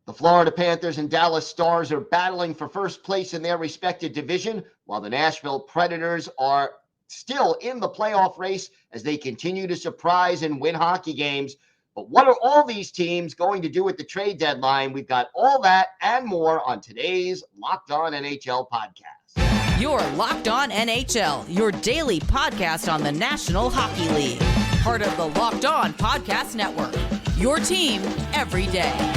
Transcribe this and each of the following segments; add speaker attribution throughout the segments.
Speaker 1: The Florida Panthers and Dallas Stars are battling for first place in their respective division, while the Nashville Predators are still in the playoff race as they continue to surprise and win hockey games. But what are all these teams going to do at the trade deadline? We've got all that and more on today's Locked On NHL podcast.
Speaker 2: You're Locked On NHL, your daily podcast on the National Hockey League. Part of the Locked On Podcast Network, your team every day.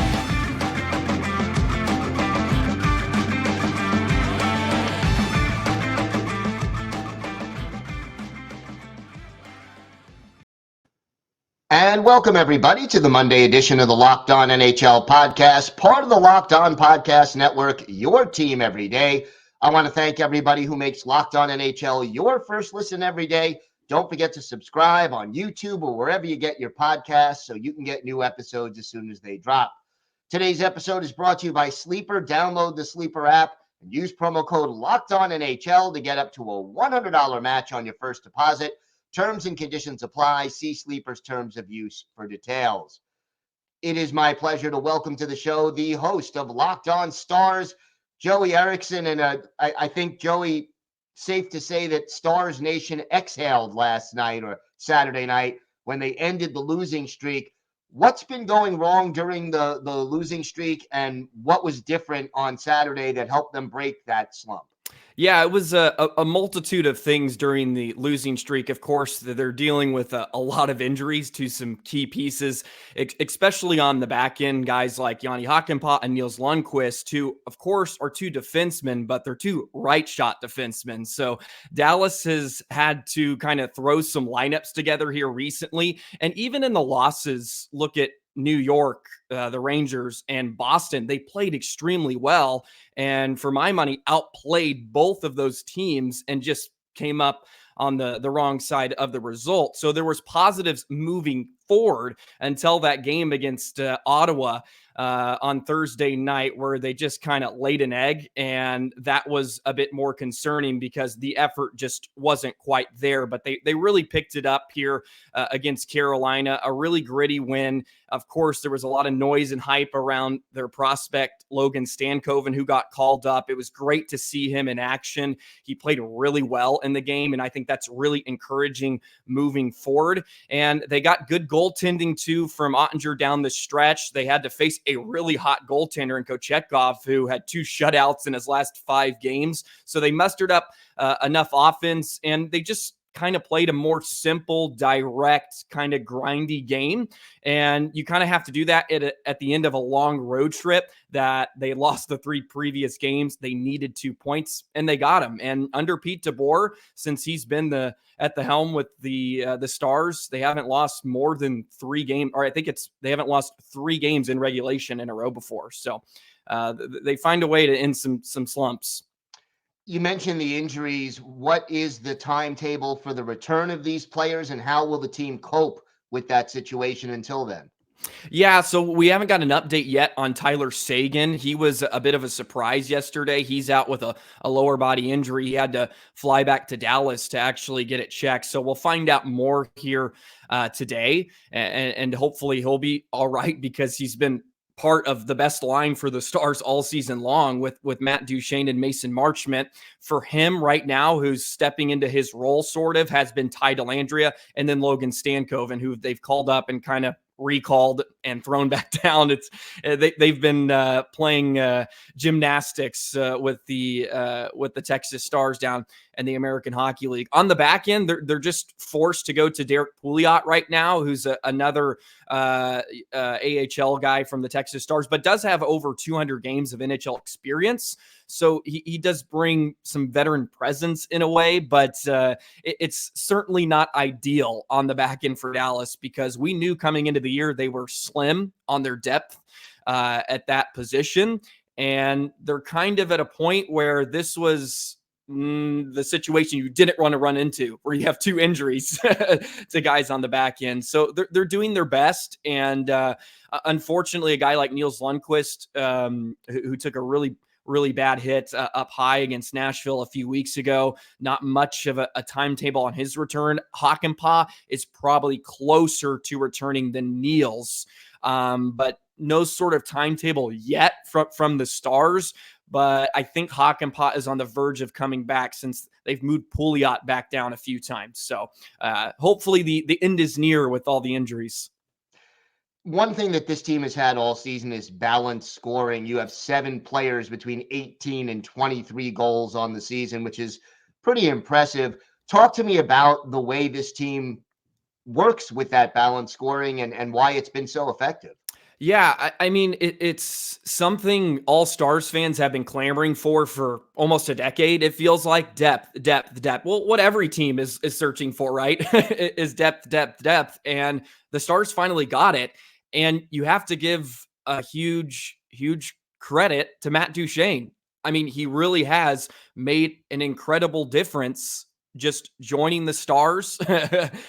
Speaker 1: And welcome, everybody, to the Monday edition of the Locked On NHL podcast, part of the Locked On Podcast Network, your team every day. I want to thank everybody who makes Locked On NHL your first listen every day. Don't forget to subscribe on YouTube or wherever you get your podcasts so you can get new episodes as soon as they drop. Today's episode is brought to you by Sleeper. Download the Sleeper app and use promo code LOCKEDONNHL to get up to a $100 match on your first deposit. Terms and conditions apply. See Sleeper's terms of use for details. It is my pleasure to welcome to the show the host of Locked On Stars, Joey Erickson. And I think, Joey, safe to say that Stars Nation exhaled last night or Saturday night when they ended the losing streak. What's been going wrong during the losing streak, and what was different on Saturday that helped them break that slump?
Speaker 3: Yeah, it was a multitude of things during the losing streak. Of course, they're dealing with a lot of injuries to some key pieces, especially on the back end. Guys like Jani Hakanpää and Nils Lundqvist, who, of course, are two defensemen, but they're two right-shot defensemen. So Dallas has had to kind of throw some lineups together here recently. And even in the losses, look at New York, the Rangers, and Boston. They played extremely well, and for my money, outplayed both of those teams and just came up on the wrong side of the result. So there was positives moving forward until that game against Ottawa on Thursday night, where they just kind of laid an egg, and that was a bit more concerning because the effort just wasn't quite there. But they really picked it up here against Carolina, a really gritty win. Of course, there was a lot of noise and hype around their prospect, Logan Stankoven, who got called up. It was great to see him in action. He played really well in the game, and I think that's really encouraging moving forward. And they got good goaltending, too, from Ottinger down the stretch. They had to face a really hot goaltender in Kochetkov, who had 2 shutouts in his last 5 games. So they mustered up enough offense, and they just kind of played a more simple, direct, kind of grindy game. And you kind of have to do that at the end of a long road trip that they lost the 3 previous games. They needed 2 points, and they got them. And under Pete DeBoer, since he's been at the helm with the Stars, they haven't lost more than 3 games, or I think they haven't lost 3 games in regulation in a row before. So they find a way to end some slumps.
Speaker 1: You mentioned the injuries. What is the timetable for the return of these players, and how will the team cope with that situation until then?
Speaker 3: Yeah, so we haven't got an update yet on Tyler Seguin. He was a bit of a surprise yesterday. He's out with a lower body injury. He had to fly back to Dallas to actually get it checked. So we'll find out more here today, and hopefully he'll be all right, because he's been part of the best line for the Stars all season long with Matt Duchene and Mason Marchment. For him right now, who's stepping into his role sort of, has been Ty Dellandrea and then Logan Stankoven, who they've called up and kind of recalled and thrown back down. They've been playing gymnastics with the Texas Stars down in the American Hockey League. On the back end, they're just forced to go to Derek Pouliot right now, who's another AHL guy from the Texas Stars, but does have over 200 games of NHL experience. So he does bring some veteran presence in a way, but it's certainly not ideal on the back end for Dallas, because we knew coming into the year they were slim on their depth at that position. And they're kind of at a point where this was the situation you didn't want to run into, where you have 2 injuries to guys on the back end. So they're doing their best. And unfortunately, a guy like Nils Lundqvist, who took a really bad hit up high against Nashville a few weeks ago, not much of a timetable on his return. Hakanpää is probably closer to returning than Nils. But no sort of timetable yet from the Stars, but I think Hakanpää is on the verge of coming back since they've moved Pouliot back down a few times. So hopefully the end is near with all the injuries.
Speaker 1: One thing that this team has had all season is balanced scoring. You have 7 players between 18 and 23 goals on the season, which is pretty impressive. Talk to me about the way this team works with that balanced scoring and why it's been so effective.
Speaker 3: Yeah, I mean, it's something all Stars fans have been clamoring for almost a decade. It feels like depth. Well, what every team is searching for, right? Is depth. And the Stars finally got it. And you have to give a huge credit to Matt Duchene. I mean, he really has made an incredible difference just joining the Stars,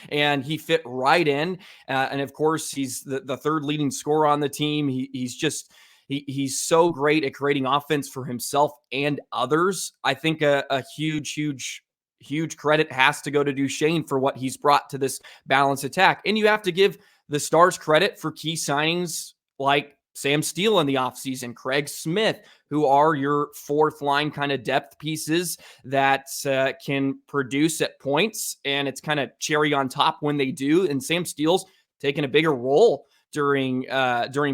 Speaker 3: and he fit right in. And of course, he's the third leading scorer on the team. He's so great at creating offense for himself and others. I think a huge credit has to go to Duchene for what he's brought to this balanced attack. And you have to give the Stars credit for key signings like Sam Steele in the offseason, Craig Smith, who are your fourth line kind of depth pieces that can produce at points. And it's kind of cherry on top when they do. And Sam Steele's taking a bigger role during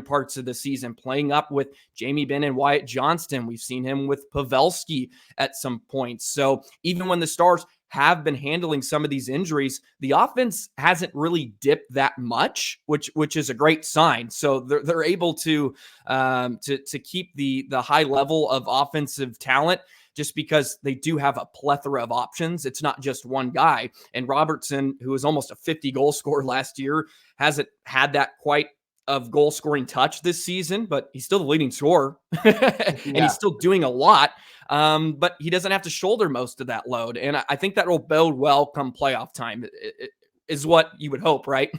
Speaker 3: parts of the season, playing up with Jamie Benn and Wyatt Johnston. We've seen him with Pavelski at some points. So even when the Stars have been handling some of these injuries, the offense hasn't really dipped that much, which is a great sign. So they're able to keep the high level of offensive talent just because they do have a plethora of options. It's not just one guy. And Robertson, who was almost a 50 goal scorer last year, hasn't had that quite of goal scoring touch this season, but he's still the leading scorer and he's still doing a lot. But he doesn't have to shoulder most of that load. And I think that will bode well come playoff time is what you would hope, right?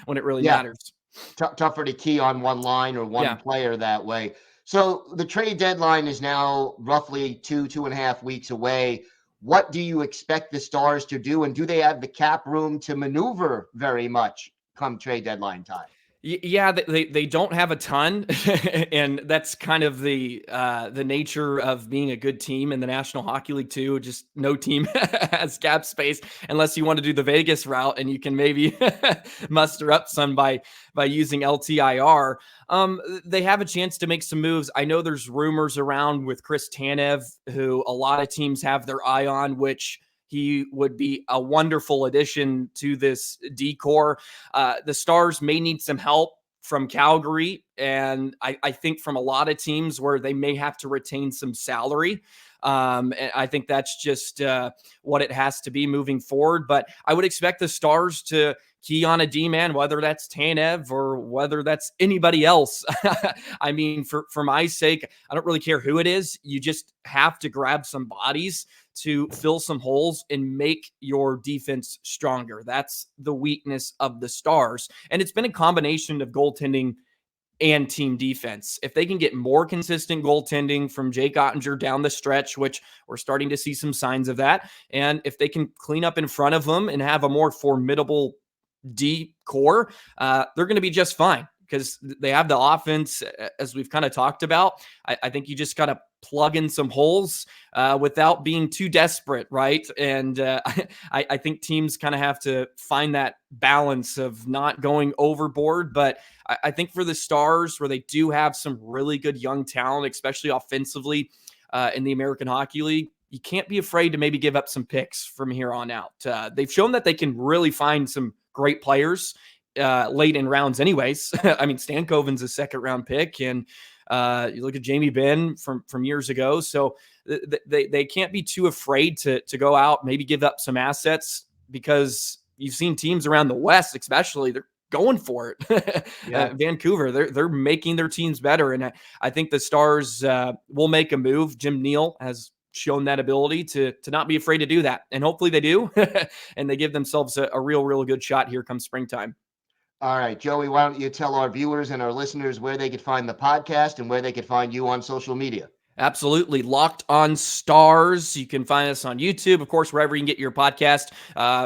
Speaker 3: When it really matters.
Speaker 1: Tougher to key on one line or one player that way. So the trade deadline is now roughly 2.5 weeks away. What do you expect the Stars to do? And do they have the cap room to maneuver very much come trade deadline time?
Speaker 3: Yeah, they don't have a ton, and that's kind of the nature of being a good team in the National Hockey League too. Just no team has cap space unless you want to do the Vegas route, and you can maybe muster up some by using LTIR. They have a chance to make some moves. I know there's rumors around with Chris Tanev, who a lot of teams have their eye on, which he would be a wonderful addition to this D-core. The Stars may need some help from Calgary, and I think from a lot of teams where they may have to retain some salary. And I think that's just what it has to be moving forward. But I would expect the Stars to key on a D-man, whether that's Tanev or whether that's anybody else. I mean, for my sake, I don't really care who it is. You just have to grab some bodies to fill some holes and make your defense stronger. That's the weakness of the Stars. And it's been a combination of goaltending and team defense. If they can get more consistent goaltending from Jake Ottinger down the stretch, which we're starting to see some signs of that, and if they can clean up in front of them and have a more formidable D core, they're going to be just fine because they have the offense, as we've kind of talked about. I think you just got to plug in some holes without being too desperate, right? And I think teams kind of have to find that balance of not going overboard. But I think for the Stars, where they do have some really good young talent, especially offensively in the American Hockey League, you can't be afraid to maybe give up some picks from here on out. They've shown that they can really find some great players late in rounds anyways. I mean, Stankoven's a second-round pick, and you look at Jamie Benn from years ago. So they can't be too afraid to go out, maybe give up some assets, because you've seen teams around the West, especially, they're going for it. Vancouver, they're making their teams better. And I think the Stars will make a move. Jim Neal has shown that ability to not be afraid to do that. And hopefully they do. And they give themselves a real good shot here come springtime.
Speaker 1: All right, Joey, why don't you tell our viewers and our listeners where they could find the podcast and where they could find you on social media?
Speaker 3: Absolutely. Locked on Stars. You can find us on YouTube, of course, wherever you can get your podcast.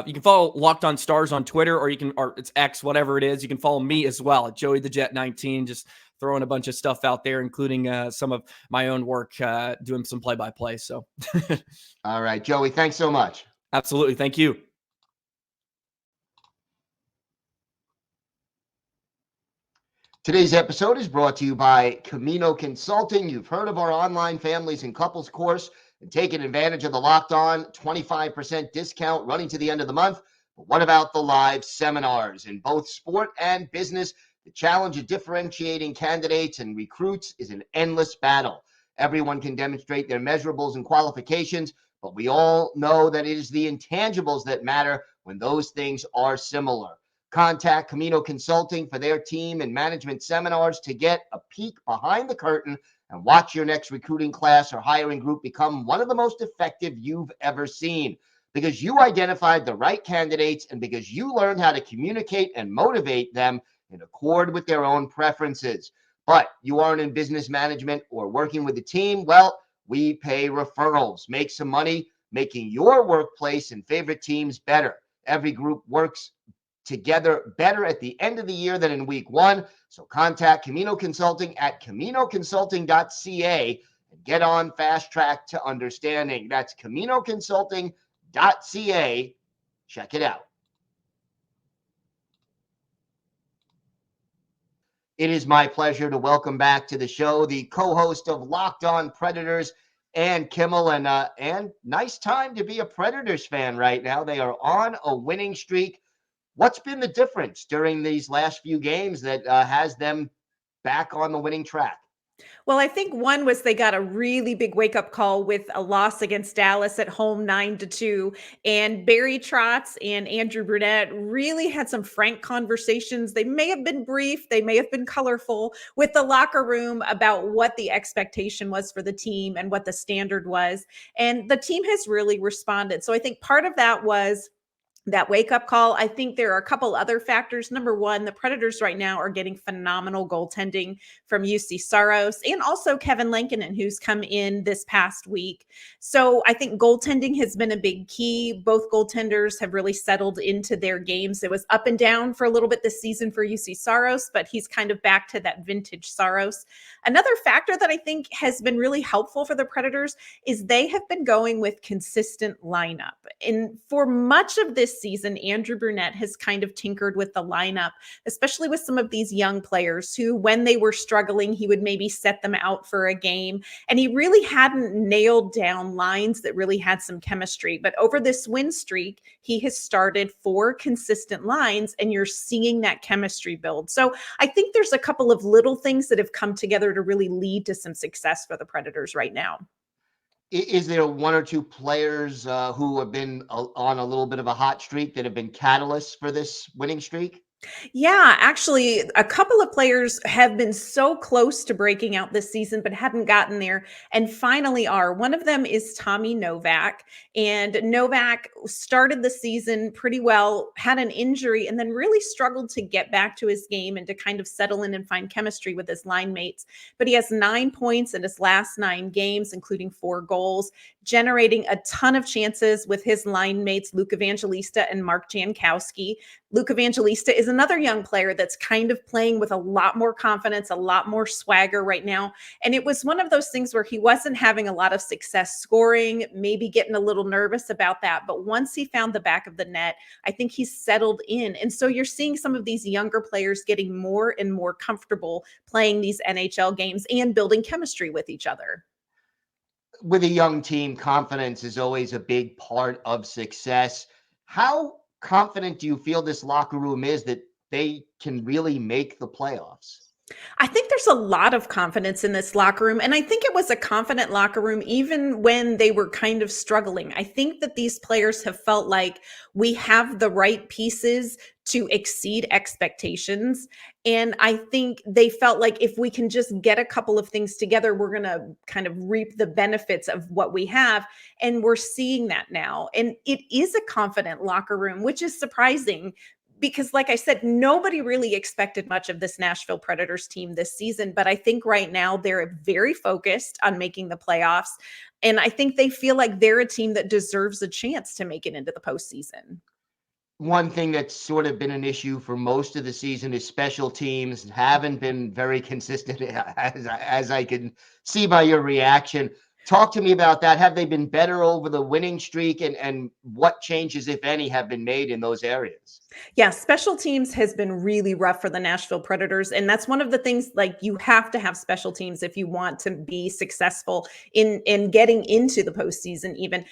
Speaker 3: You can follow Locked on Stars on Twitter, or it's X, whatever it is. You can follow me as well at Joey the Jet 19. Just throwing a bunch of stuff out there, including some of my own work, doing some play-by-play. So,
Speaker 1: All right, Joey, thanks so much.
Speaker 3: Absolutely. Thank you.
Speaker 1: Today's episode is brought to you by Camino Consulting. You've heard of our online families and couples course and taken advantage of the Locked On 25% discount running to the end of the month. But what about the live seminars? In both sport and business, the challenge of differentiating candidates and recruits is an endless battle. Everyone can demonstrate their measurables and qualifications, but we all know that it is the intangibles that matter when those things are similar. Contact Camino Consulting for their team and management seminars to get a peek behind the curtain and watch your next recruiting class or hiring group become one of the most effective you've ever seen. Because you identified the right candidates and because you learned how to communicate and motivate them in accord with their own preferences. But you aren't in business management or working with a team, well, we pay referrals. Make some money making your workplace and favorite teams better. Every group works together better at the end of the year than in week one. So contact Camino Consulting at caminoconsulting.ca and get on fast track to understanding. That's caminoconsulting.ca. Check it out. It is my pleasure to welcome back to the show the co-host of Locked On Predators, and Kimmel, and nice time to be a Predators fan right now. They are on a winning streak. What's been the difference during these last few games that has them back on the winning track?
Speaker 4: Well, I think one was they got a really big wake-up call with a loss against Dallas at home 9-2. And Barry Trotz and Andrew Brunette really had some frank conversations. They may have been brief, they may have been colorful with the locker room about what the expectation was for the team and what the standard was. And the team has really responded. So I think part of that was that wake-up call. I think there are a couple other factors. Number one, the Predators right now are getting phenomenal goaltending from Juuse Saros and also Kevin Lankinen, who's come in this past week. So I think goaltending has been a big key. Both goaltenders have really settled into their games. It was up and down for a little bit this season for Juuse Saros, but he's kind of back to that vintage Saros. Another factor that I think has been really helpful for the Predators is they have been going with consistent lineup. And for much of this season, Andrew Brunette has kind of tinkered with the lineup, especially with some of these young players who, when they were struggling, he would maybe set them out for a game. And he really hadn't nailed down lines that really had some chemistry. But over this win streak, he has started 4 consistent lines, and you're seeing that chemistry build. So I think there's a couple of little things that have come together to really lead to some success for the Predators right now.
Speaker 1: Is there one or two players who have been on a little bit of a hot streak that have been catalysts for this winning streak?
Speaker 4: Yeah, actually, a couple of players have been so close to breaking out this season, but hadn't gotten there and finally are. One of them is Tommy Novak. And Novak started the season pretty well, had an injury, and then really struggled to get back to his game and to kind of settle in and find chemistry with his line mates. But he has 9 points in his last 9 games, including 4 goals, generating a ton of chances with his line mates, Luke Evangelista and Mark Jankowski. Luke Evangelista is another young player that's kind of playing with a lot more confidence, a lot more swagger right now. And it was one of those things where he wasn't having a lot of success scoring, maybe getting a little nervous about that. But once he found the back of the net, I think he's settled in. And so you're seeing some of these younger players getting more and more comfortable playing these NHL games and building chemistry with each other.
Speaker 1: With a young team, confidence is always a big part of success. How confident do you feel this locker room is that they can really make the playoffs?
Speaker 4: I think there's a lot of confidence in this locker room. And I think it was a confident locker room even when they were kind of struggling. I think that these players have felt like we have the right pieces to exceed expectations. And I think they felt like if we can just get a couple of things together, we're going to kind of reap the benefits of what we have. And we're seeing that now. And it is a confident locker room, which is surprising. Because like I said, nobody really expected much of this Nashville Predators team this season. But I think right now they're very focused on making the playoffs. And I think they feel like they're a team that deserves a chance to make it into the postseason.
Speaker 1: one thing that's sort of been an issue for most of the season is special teams haven't been very consistent, as I can see by your reaction. Talk to me about that. Have they been better over the winning streak, and what changes, if any, have been made in those areas?
Speaker 4: Yeah, special teams has been really rough for the Nashville Predators. And that's one of the things, like, you have to have special teams if you want to be successful in getting into the postseason even.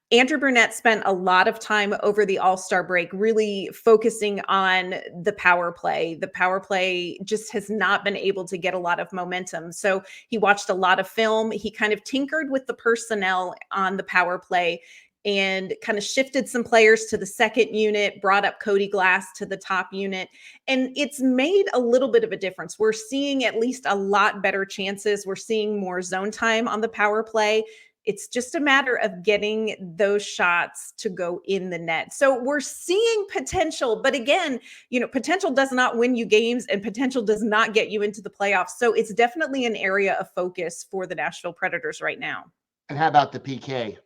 Speaker 4: Andrew Brunette spent a lot of time over the All-Star break really focusing on the power play. The power play just has not been able to get a lot of momentum. So he watched a lot of film. He kind of tinkered with the personnel on the power play and kind of shifted some players to the second unit, brought up Cody Glass to the top unit. And it's made a little bit of a difference. We're seeing at least a lot better chances. We're seeing more zone time on the power play. It's just a matter of getting those shots to go in the net. So we're seeing potential, but again, potential does not win you games, and potential does not get you into the playoffs. So it's definitely an area of focus for the Nashville Predators right now.
Speaker 1: And how about the PK?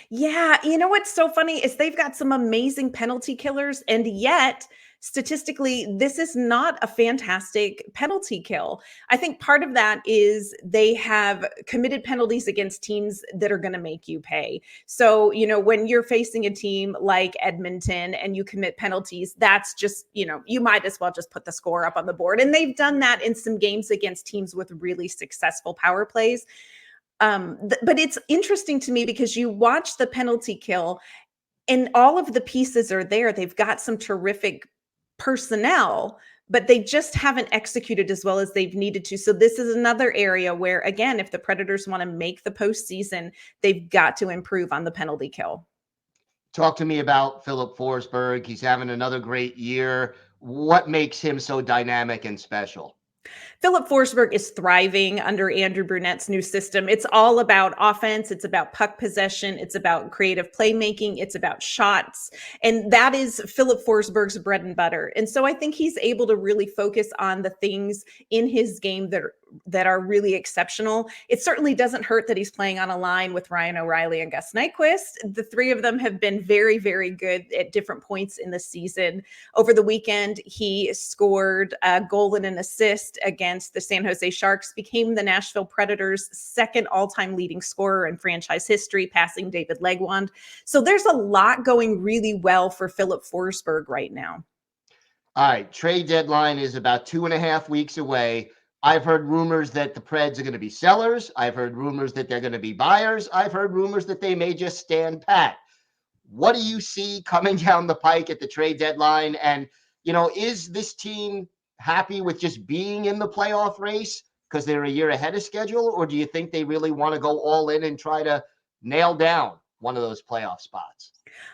Speaker 4: Yeah, what's so funny is they've got some amazing penalty killers, and yet statistically, this is not a fantastic penalty kill. I think part of that is they have committed penalties against teams that are going to make you pay. So, when you're facing a team like Edmonton and you commit penalties, that's just, you might as well just put the score up on the board. And they've done that in some games against teams with really successful power plays. But it's interesting to me because you watch the penalty kill and all of the pieces are there. They've got some terrific personnel, but they just haven't executed as well as they've needed to. So this is another area where, again, if the Predators want to make the postseason, they've got to improve on the penalty kill.
Speaker 1: Talk to me about Filip Forsberg. He's having another great year. What makes him so dynamic and special?
Speaker 4: Filip Forsberg is thriving under Andrew Brunette's new system. It's all about offense. It's about puck possession. It's about creative playmaking. It's about shots. And that is Filip Forsberg's bread and butter. And so I think he's able to really focus on the things in his game that are really exceptional. It certainly doesn't hurt that he's playing on a line with Ryan O'Reilly and Gus Nyquist. The three of them have been very, very good at different points in the season. Over the weekend, he scored a goal and an assist against the San Jose Sharks, became the Nashville Predators' second all-time leading scorer in franchise history, passing David Legwand. So there's a lot going really well for Filip Forsberg right now.
Speaker 1: All right, trade deadline is about 2.5 weeks away. I've heard rumors that the Preds are going to be sellers. I've heard rumors that they're going to be buyers. I've heard rumors that they may just stand pat. What do you see coming down the pike at the trade deadline? And, is this team happy with just being in the playoff race because they're a year ahead of schedule? Or do you think they really want to go all in and try to nail down one of those playoff spots?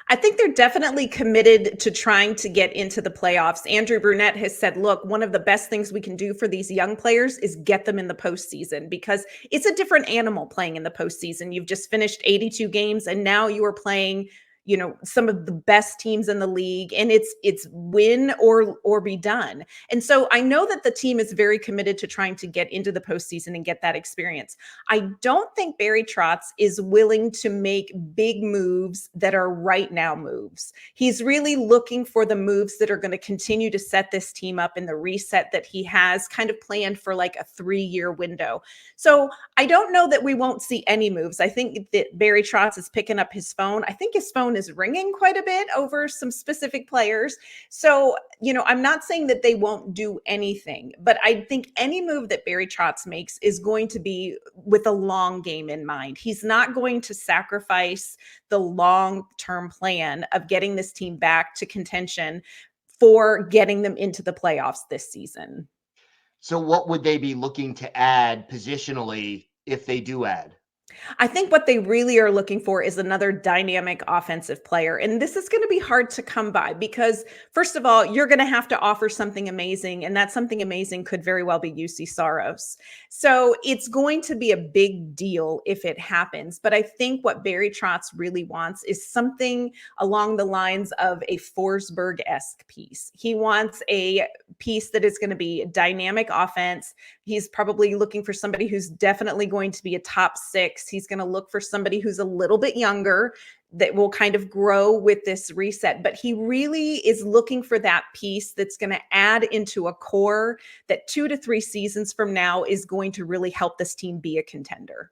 Speaker 4: I think they're definitely committed to trying to get into the playoffs. Andrew Brunette has said, look, one of the best things we can do for these young players is get them in the postseason, because it's a different animal playing in the postseason. You've just finished 82 games and now you are playing some of the best teams in the league, and it's win or be done. And so I know that the team is very committed to trying to get into the postseason and get that experience. I don't think Barry Trotz is willing to make big moves that are right now moves. He's really looking for the moves that are going to continue to set this team up in the reset that he has kind of planned for like a 3-year window. So I don't know that we won't see any moves. I think that Barry Trotz is picking up his phone. I think his phone is ringing quite a bit over some specific players. So, I'm not saying that they won't do anything, but I think any move that Barry Trotz makes is going to be with a long game in mind. He's not going to sacrifice the long-term plan of getting this team back to contention for getting them into the playoffs this season.
Speaker 1: So what would they be looking to add positionally if they do add?
Speaker 4: I think what they really are looking for is another dynamic offensive player. And this is going to be hard to come by because, first of all, you're going to have to offer something amazing. And that something amazing could very well be Juuse Saros. So it's going to be a big deal if it happens. But I think what Barry Trotz really wants is something along the lines of a Forsberg-esque piece. He wants a piece that is going to be a dynamic offense. He's probably looking for somebody who's definitely going to be a top 6 mix. He's going to look for somebody who's a little bit younger that will kind of grow with this reset. But he really is looking for that piece that's going to add into a core that 2 to 3 seasons from now is going to really help this team be a contender.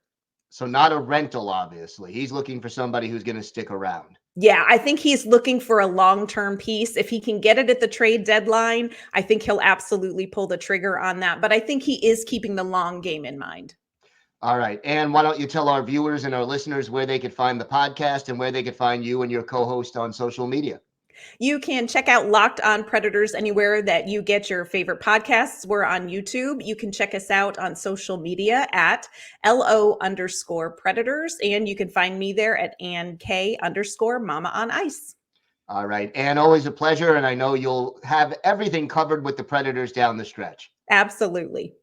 Speaker 1: So not a rental, obviously. He's looking for somebody who's going to stick around.
Speaker 4: Yeah, I think he's looking for a long-term piece. If he can get it at the trade deadline, I think he'll absolutely pull the trigger on that. But I think he is keeping the long game in mind.
Speaker 1: All right. And why don't you tell our viewers and our listeners where they could find the podcast and where they could find you and your co-host on social media?
Speaker 4: You can check out Locked On Predators anywhere that you get your favorite podcasts. We're on YouTube. You can check us out on social media at LO_Predators. And you can find me there at AnnK_Mama on Ice.
Speaker 1: All right. And always a pleasure. And I know you'll have everything covered with the Predators down the stretch.
Speaker 4: Absolutely.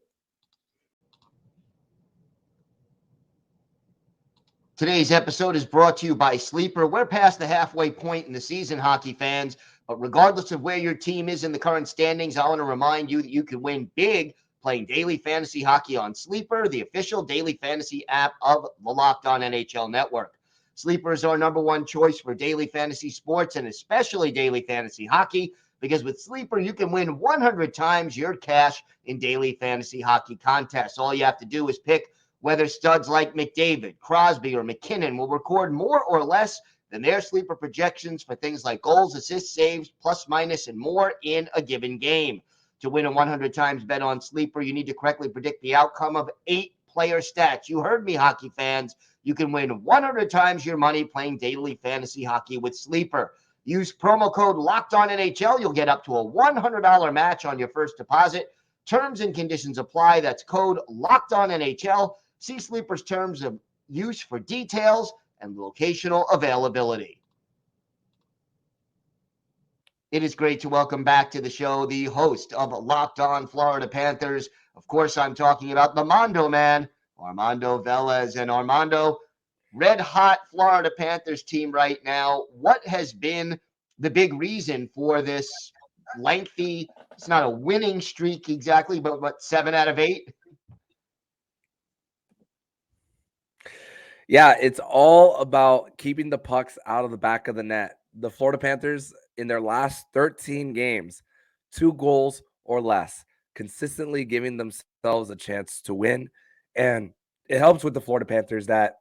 Speaker 1: Today's episode is brought to you by Sleeper. We're past the halfway point in the season, hockey fans, but regardless of where your team is in the current standings, I want to remind you that you can win big playing daily fantasy hockey on Sleeper, the official daily fantasy app of the Locked On NHL Network. Sleeper is our #1 choice for daily fantasy sports and especially daily fantasy hockey, because with Sleeper, you can win 100 times your cash in daily fantasy hockey contests. All you have to do is pick whether studs like McDavid, Crosby, or McKinnon will record more or less than their sleeper projections for things like goals, assists, saves, plus, minus, and more in a given game. To win a 100 times bet on Sleeper, you need to correctly predict the outcome of 8 player stats. You heard me, hockey fans. You can win 100 times your money playing daily fantasy hockey with Sleeper. Use promo code LOCKEDONNHL. You'll get up to a $100 match on your first deposit. Terms and conditions apply. That's code LOCKEDONNHL. See Sleeper's terms of use for details and locational availability. It is great to welcome back to the show the host of Locked On Florida Panthers. Of course, I'm talking about the Mondo Man, Armando Velez. And Armando, red-hot Florida Panthers team right now. What has been the big reason for this lengthy, it's not a winning streak exactly, but what, 7 out of 8?
Speaker 5: Yeah, it's all about keeping the pucks out of the back of the net. The Florida Panthers, in their last 13 games, 2 goals or less, consistently giving themselves a chance to win. And it helps with the Florida Panthers that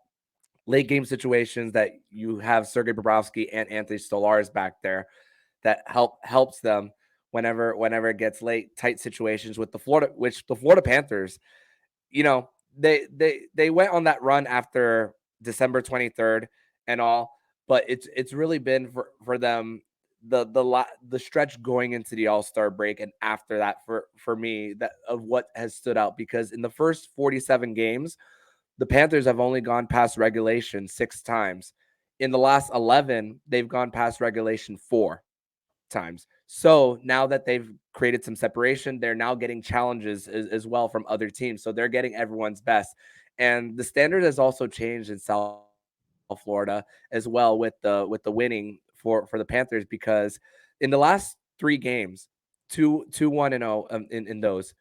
Speaker 5: late game situations that you have Sergei Bobrovsky and Anthony Stolarz back there that helps them whenever it gets late, tight situations with the Florida Panthers, you know, they went on that run after December 23rd and all, but it's really been for them the stretch going into the All-Star break and after that for me that of what has stood out, because in the first 47 games the Panthers have only gone past regulation 6 times. In the last 11 they've gone past regulation 4 times. So now that they've created some separation, they're now getting challenges as well from other teams. So they're getting everyone's best. And the standard has also changed in South Florida as well with the winning for the Panthers, because in the last 3 games, 2-1-0 in those,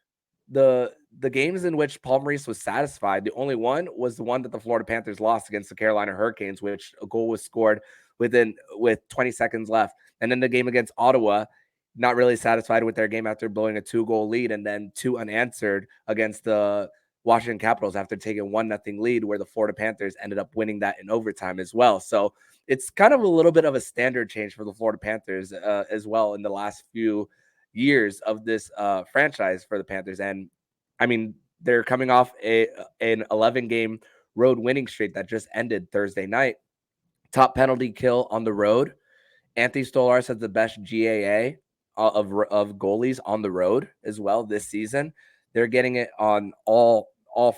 Speaker 5: the games in which Paul Maurice was satisfied, the only one was the one that the Florida Panthers lost against the Carolina Hurricanes, which a goal was scored with 20 seconds left. And then the game against Ottawa, not really satisfied with their game after blowing a 2-goal lead, and then 2 unanswered against the Washington Capitals after taking 1-0 lead, where the Florida Panthers ended up winning that in overtime as well. So it's kind of a little bit of a standard change for the Florida Panthers as well in the last few years of this franchise for the Panthers. And I mean, they're coming off an 11-game road winning streak that just ended Thursday night. Top penalty kill on the road. Anthony Stolarz has the best GAA of goalies on the road as well this season. They're getting it on all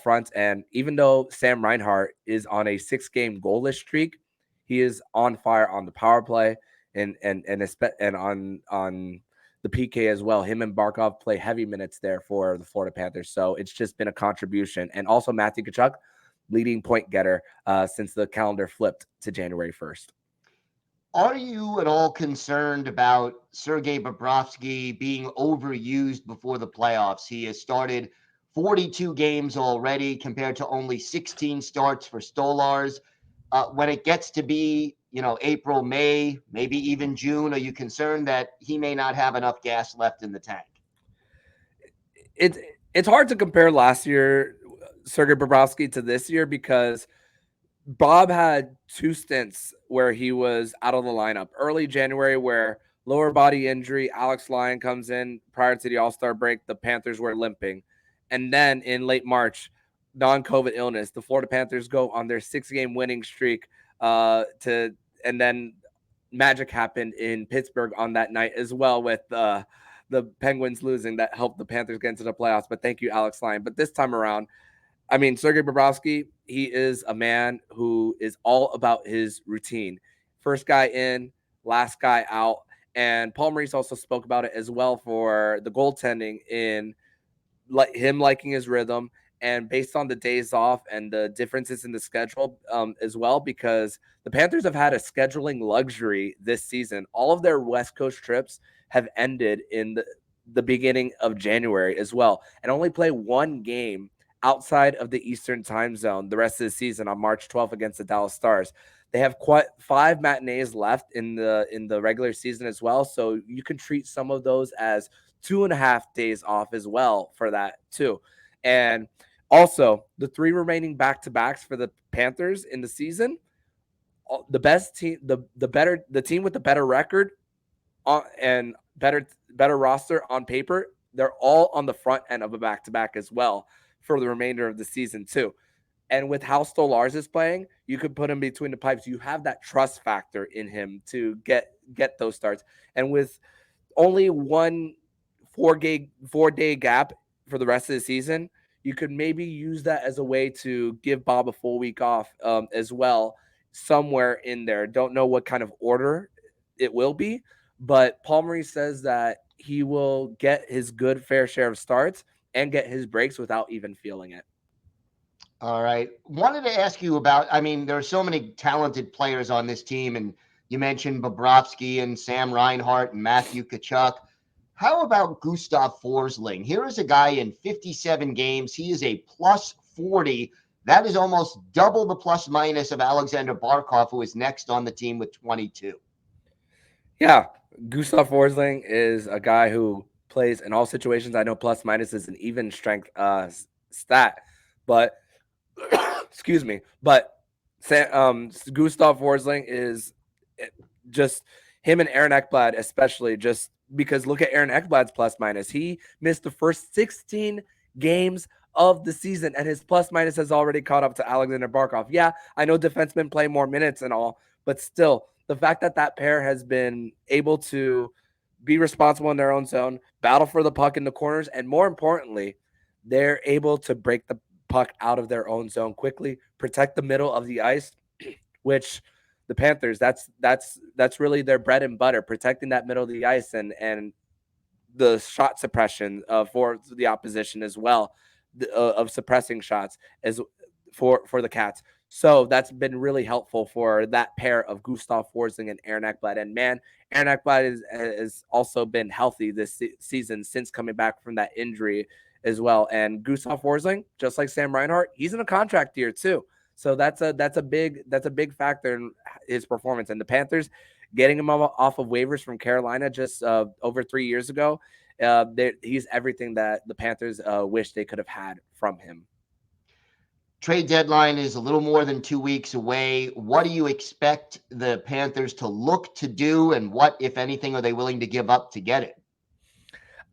Speaker 5: fronts. And even though Sam Reinhart is on a 6-game goalless streak, he is on fire on the power play and on the PK as well. Him and Barkov play heavy minutes there for the Florida Panthers. So it's just been a contribution. And also Matthew Tkachuk, leading point getter since the calendar flipped to January 1st.
Speaker 1: Are you at all concerned about Sergei Bobrovsky being overused before the playoffs? He has started 42 games already compared to only 16 starts for Stolarz. When it gets to be, April, May, maybe even June, are you concerned that he may not have enough gas left in the tank?
Speaker 5: It's hard to compare last year, Sergei Bobrovsky, to this year because Bob had 2 stints where he was out of the lineup. Early January, where lower body injury, Alex Lyon comes in prior to the All-Star break. The Panthers were limping. And then in late March, non-COVID illness, the Florida Panthers go on their 6-game winning streak and then magic happened in Pittsburgh on that night as well with the Penguins losing that helped the Panthers get into the playoffs. But thank you, Alex Lyon. But this time around, I mean, Sergei Bobrovsky, he is a man who is all about his routine. First guy in, last guy out. And Paul Maurice also spoke about it as well for the goaltending in him liking his rhythm and based on the days off and the differences in the schedule as well, because the Panthers have had a scheduling luxury this season. All of their West Coast trips have ended in the beginning of January as well, and only play 1 game outside of the Eastern time zone the rest of the season on March 12th against the Dallas Stars. They have 5 matinees left in the regular season as well, so you can treat some of those as 2.5 days off as well for that too. And also the 3 remaining back-to-backs for the Panthers in the season, the best team, the team with the better record and better roster on paper, they're all on the front end of a back-to-back as well for the remainder of the season too. And with how Stolarz is playing, you could put him between the pipes. You have that trust factor in him to get those starts. And with only 1 4-day gap for the rest of the season, you could maybe use that as a way to give Bob a full week off as well, somewhere in there. Don't know what kind of order it will be, but Paul Maurice says that he will get his good fair share of starts and get his breaks without even feeling it.
Speaker 1: All right. Wanted to ask you about, there are so many talented players on this team, and you mentioned Bobrovsky and Sam Reinhart and Matthew Tkachuk. How about Gustav Forsling? Here is a guy in 57 games. He is a plus 40. That is almost double the plus minus of Alexander Barkov, who is next on the team with 22.
Speaker 5: Yeah, Gustav Forsling is a guy who plays in all situations. I know plus minus is an even strength stat, but excuse me. But Gustav Forsling is just him and Aaron Ekblad, especially just because look at Aaron Ekblad's plus minus. He missed the first 16 games of the season, and his plus minus has already caught up to Alexander Barkov. Yeah, I know defensemen play more minutes and all, but still, the fact that pair has been able to be responsible in their own zone, battle for the puck in the corners, and more importantly, they're able to break the puck out of their own zone quickly, protect the middle of the ice, which the Panthers, that's really their bread and butter, protecting that middle of the ice and the shot suppression for the opposition as well, of suppressing shots as for the Cats. So that's been really helpful for that pair of Gustav Forsling and Aaron Ekblad. And man, Aaron Ekblad has also been healthy this season since coming back from that injury as well. And Gustav Forsling, just like Sam Reinhart, he's in a contract year too. So that's a big factor in his performance. And the Panthers getting him off of waivers from Carolina just over 3 years ago, he's everything that the Panthers wish they could have had from him.
Speaker 1: Trade deadline is a little more than 2 weeks away. What do you expect the Panthers to look to do, and what, if anything, are they willing to give up to get it?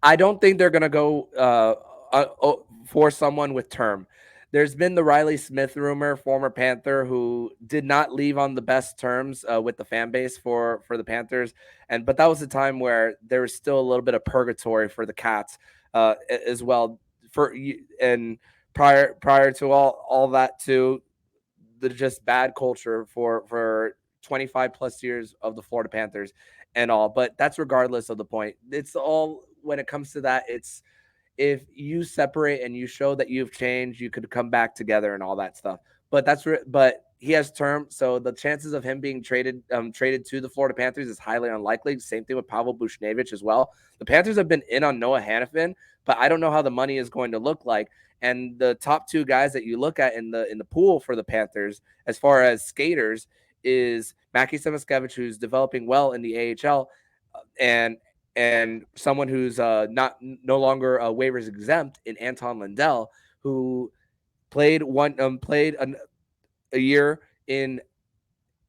Speaker 5: I don't think they're going to go for someone with term. There's been the Riley Smith rumor, former Panther, who did not leave on the best terms with the fan base for the Panthers. But that was a time where there was still a little bit of purgatory for the Cats as well. Prior to all that too, the just bad culture for 25 plus years of the Florida Panthers and all. But that's regardless of the point. It's all, when it comes to that, it's, if you separate and you show that you've changed, you could come back together and all that stuff. But but he has term, so the chances of him being traded to the Florida Panthers is highly unlikely. Same thing with Pavel Buchnevich as well. The Panthers have been in on Noah Hanifin, but I don't know how the money is going to look like. And the top two guys that you look at in the pool for the Panthers, as far as skaters, is Mackie Samoskevich, who's developing well in the AHL, and someone who's no longer waivers exempt in Anton Lundell, who played a year in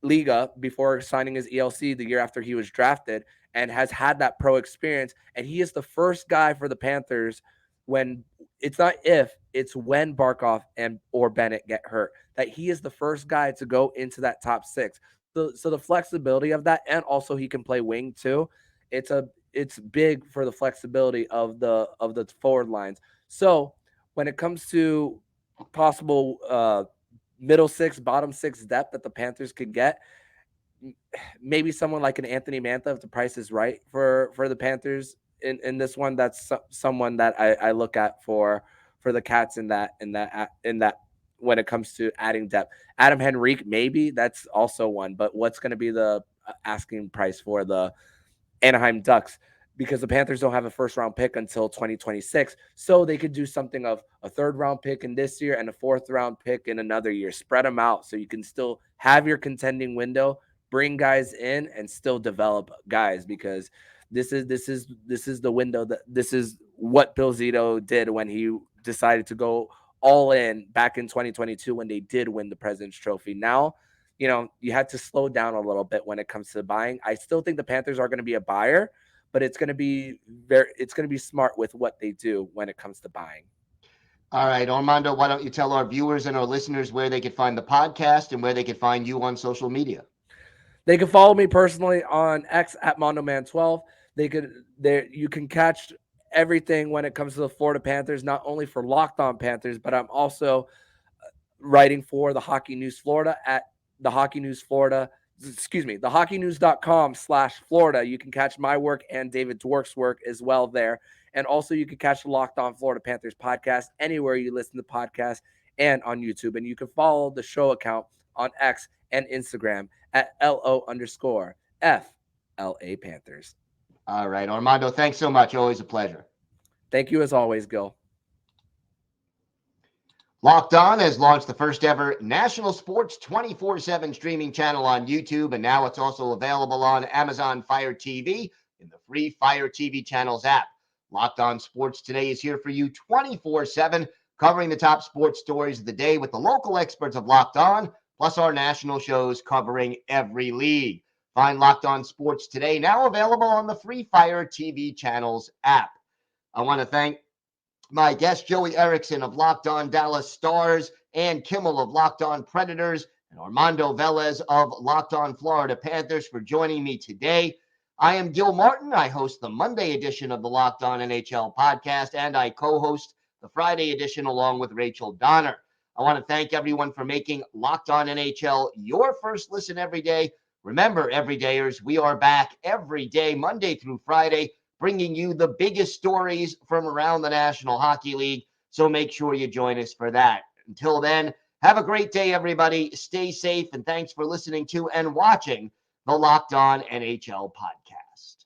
Speaker 5: Liga before signing his ELC the year after he was drafted, and has had that pro experience. And he is the first guy for the Panthers when it's not if, it's when Barkov or Bennett get hurt, that he is the first guy to go into that top six. So the flexibility of that, and also he can play wing too. It's big for the flexibility of the forward lines. So when it comes to possible middle six, bottom six depth that the Panthers could get, maybe someone like an Anthony Mantha, if the price is right for the Panthers in this one. That's someone that I look at for the Cats in that when it comes to adding depth. Adam Henrique, maybe that's also one, but what's going to be the asking price for the Anaheim Ducks? Because the Panthers don't have a first round pick until 2026. So they could do something of a third round pick in this year and a fourth round pick in another year. Spread them out so you can still have your contending window, bring guys in, and still develop guys, because this is the window this is what Bill Zito did when he decided to go all in back in 2022 when they did win the President's Trophy. Now, you had to slow down a little bit when it comes to buying. I still think the Panthers are going to be a buyer, but it's going to be smart with what they do when it comes to buying.
Speaker 1: All right, Armando, why don't you tell our viewers and our listeners where they could find the podcast and where they could find you on social media?
Speaker 5: They can follow me personally on X at MondoMan12. You can catch everything when it comes to the Florida Panthers, not only for Locked On Panthers, but I'm also writing for the Hockey News Florida at the Hockey News Florida. The hockeynews.com/Florida. You can catch my work and David Dwork's work as well there. And also you can catch the Locked On Florida Panthers podcast anywhere you listen to podcasts and on YouTube. And you can follow the show account on X and Instagram at LO_FLA Panthers.
Speaker 1: All right, Armando, thanks so much. Always a pleasure.
Speaker 5: Thank you as always, Gil.
Speaker 1: Locked On has launched the first ever national sports 24/7 streaming channel on YouTube, and now it's also available on Amazon Fire TV in the free Fire TV channels app. Locked On Sports Today is here for you 24/7, covering the top sports stories of the day with the local experts of Locked On, plus our national shows covering every league. Find Locked On Sports Today now available on the free Fire TV channels app. I want to thank my guest, Joey Erickson of Locked On Dallas Stars, and Kimmel of Locked On Predators, and Armando Velez of Locked On Florida Panthers for joining me today. I am Gil Martin. I host the Monday edition of the Locked On NHL podcast, and I co-host the Friday edition along with Rachel Donner. I want to thank everyone for making Locked On NHL your first listen every day. Remember, everydayers, we are back every day, Monday through Friday, bringing you the biggest stories from around the National Hockey League. So make sure you join us for that. Until then, have a great day, everybody. Stay safe, and thanks for listening to and watching the Locked On NHL podcast.